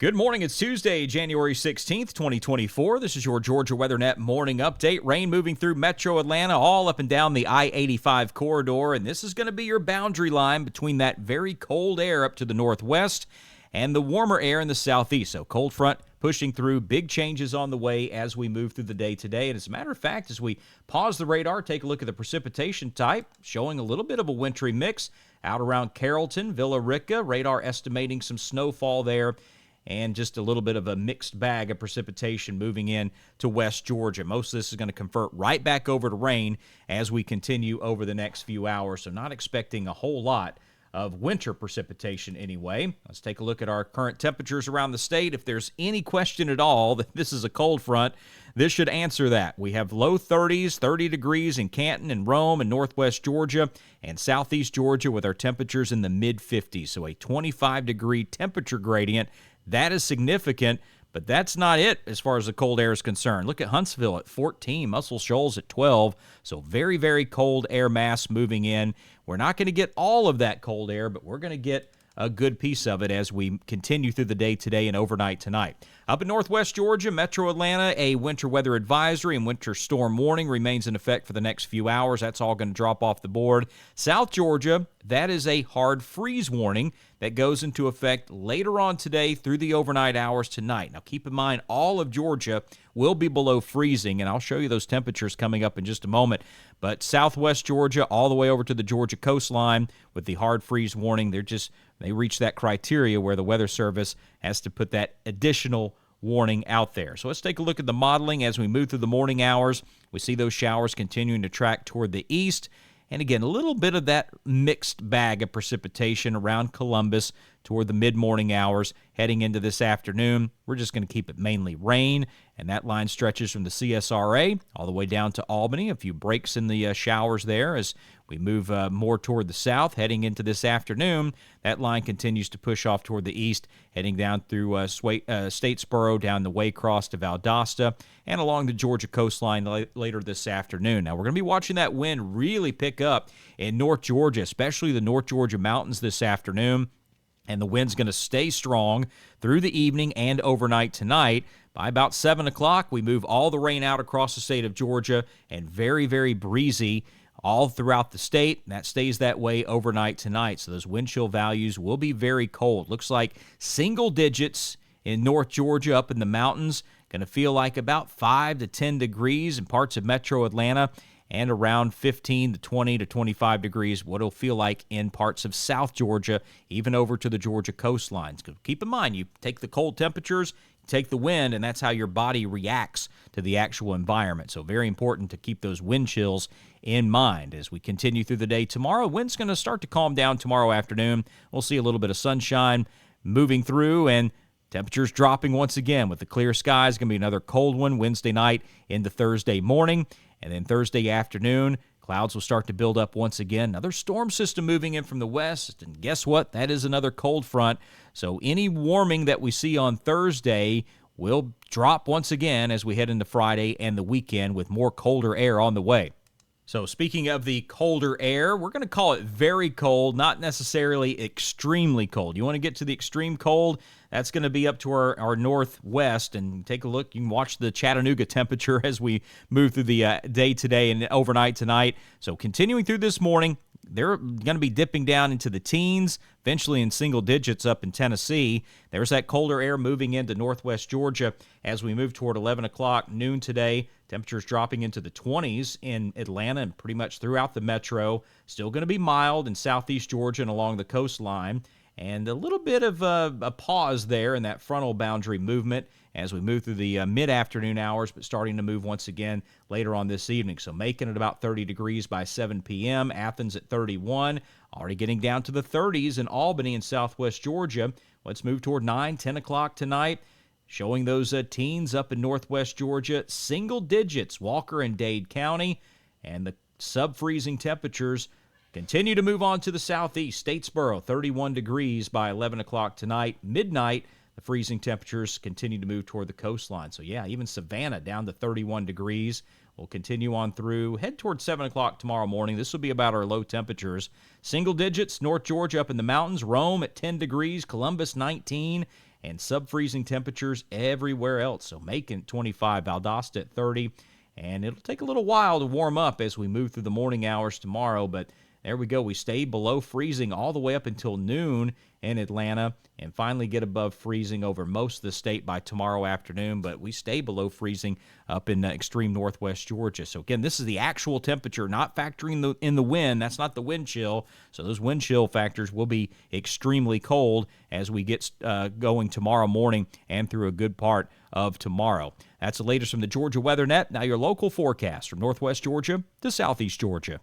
Good morning. It's Tuesday, January 16th, 2024. This is your Georgia WeatherNet morning update. Rain moving through metro Atlanta, all up and down the I-85 corridor, and this is going to be your boundary line between that very cold air up to the northwest and the warmer air in the southeast. So cold front pushing through, big changes on the way as we move through the day today. And as a matter of fact, as we pause the radar, take a look at the precipitation type, showing a little bit of a wintry mix out around Carrollton, Villa Rica. Radar estimating some snowfall there, and just a little bit of a mixed bag of precipitation moving in to West Georgia. Most of this is going to convert right back over to rain as we continue over the next few hours, so not expecting a whole lot of winter precipitation anyway. Let's take a look at our current temperatures around the state. If there's any question at all that this is a cold front, this should answer that. We have low 30s, 30 degrees in Canton and Rome and northwest Georgia and southeast Georgia with our temperatures in the mid-50s, so a 25-degree temperature gradient. That is significant, but that's not it as far as the cold air is concerned. Look at Huntsville at 14, Muscle Shoals at 12, so very, very cold air mass moving in. We're not going to get all of that cold air, but we're going to get a good piece of it as we continue through the day today and overnight tonight. Up in northwest Georgia, metro Atlanta, a winter weather advisory and winter storm warning remains in effect for the next few hours. That's all going to drop off the board. South Georgia, that is a hard freeze warning that goes into effect later on today through the overnight hours tonight. Now keep in mind, all of Georgia will be below freezing, and I'll show you those temperatures coming up in just a moment. But southwest Georgia all the way over to the Georgia coastline with the hard freeze warning, they reach that criteria where the Weather Service has to put that additional warning out there. So let's take a look at the modeling as we move through the morning hours. We see those showers continuing to track toward the east. And again, a little bit of that mixed bag of precipitation around Columbus toward the mid-morning hours heading into this afternoon. We're just going to keep it mainly rain, and that line stretches from the CSRA all the way down to Albany. A few breaks in the showers there as we move more toward the south heading into this afternoon. That line continues to push off toward the east, heading down through Statesboro, down the Waycross to Valdosta, and along the Georgia coastline later this afternoon. Now, we're going to be watching that wind really pick up in North Georgia, especially the North Georgia mountains this afternoon. And the wind's going to stay strong through the evening and overnight tonight. By about 7 o'clock, we move all the rain out across the state of Georgia, and very, very breezy all throughout the state. That stays that way overnight tonight. So those wind chill values will be very cold. Looks like single digits in North Georgia up in the mountains. Going to feel like about 5 to 10 degrees in parts of metro Atlanta, and around 15 to 20 to 25 degrees, what it'll feel like in parts of South Georgia, even over to the Georgia coastlines. Keep in mind, you take the cold temperatures, you take the wind, and that's how your body reacts to the actual environment. So very important to keep those wind chills in mind. As we continue through the day tomorrow, wind's going to start to calm down tomorrow afternoon. We'll see a little bit of sunshine moving through, and temperatures dropping once again with the clear skies. Going to be another cold one Wednesday night into Thursday morning. And then Thursday afternoon, clouds will start to build up once again. Another storm system moving in from the west. And guess what? That is another cold front. So any warming that we see on Thursday will drop once again as we head into Friday and the weekend with more colder air on the way. So speaking of the colder air, we're going to call it very cold, not necessarily extremely cold. You want to get to the extreme cold? That's going to be up to our northwest. And take a look. You can watch the Chattanooga temperature as we move through the day today and overnight tonight. So continuing through this morning, they're going to be dipping down into the teens, eventually in single digits up in Tennessee. There's that colder air moving into northwest Georgia as we move toward 11 o'clock noon today. Temperatures dropping into the 20s in Atlanta and pretty much throughout the metro. Still going to be mild in southeast Georgia and along the coastline. And a little bit of a pause there in that frontal boundary movement as we move through the mid-afternoon hours, but starting to move once again later on this evening. So making it about 30 degrees by 7 p.m. Athens at 31. Already getting down to the 30s in Albany and southwest Georgia. Let's move toward 9, 10 o'clock tonight. Showing those teens up in northwest Georgia. Single digits, Walker and Dade County. And the sub-freezing temperatures continue to move on to the southeast. Statesboro, 31 degrees by 11 o'clock tonight. Midnight, the freezing temperatures continue to move toward the coastline. So, yeah, even Savannah down to 31 degrees. We'll continue on through, head toward 7 o'clock tomorrow morning. This will be about our low temperatures. Single digits, North Georgia up in the mountains. Rome at 10 degrees. Columbus, 19. and sub-freezing temperatures everywhere else. So Macon at 25, Valdosta at 30, and it'll take a little while to warm up as we move through the morning hours tomorrow, but there we go. We stay below freezing all the way up until noon in Atlanta and finally get above freezing over most of the state by tomorrow afternoon, but we stay below freezing up in extreme northwest Georgia. So again, this is the actual temperature, not factoring in the wind. That's not the wind chill. So those wind chill factors will be extremely cold as we get going tomorrow morning and through a good part of tomorrow. That's the latest from the Georgia Weather Net. Now your local forecast from northwest Georgia to southeast Georgia.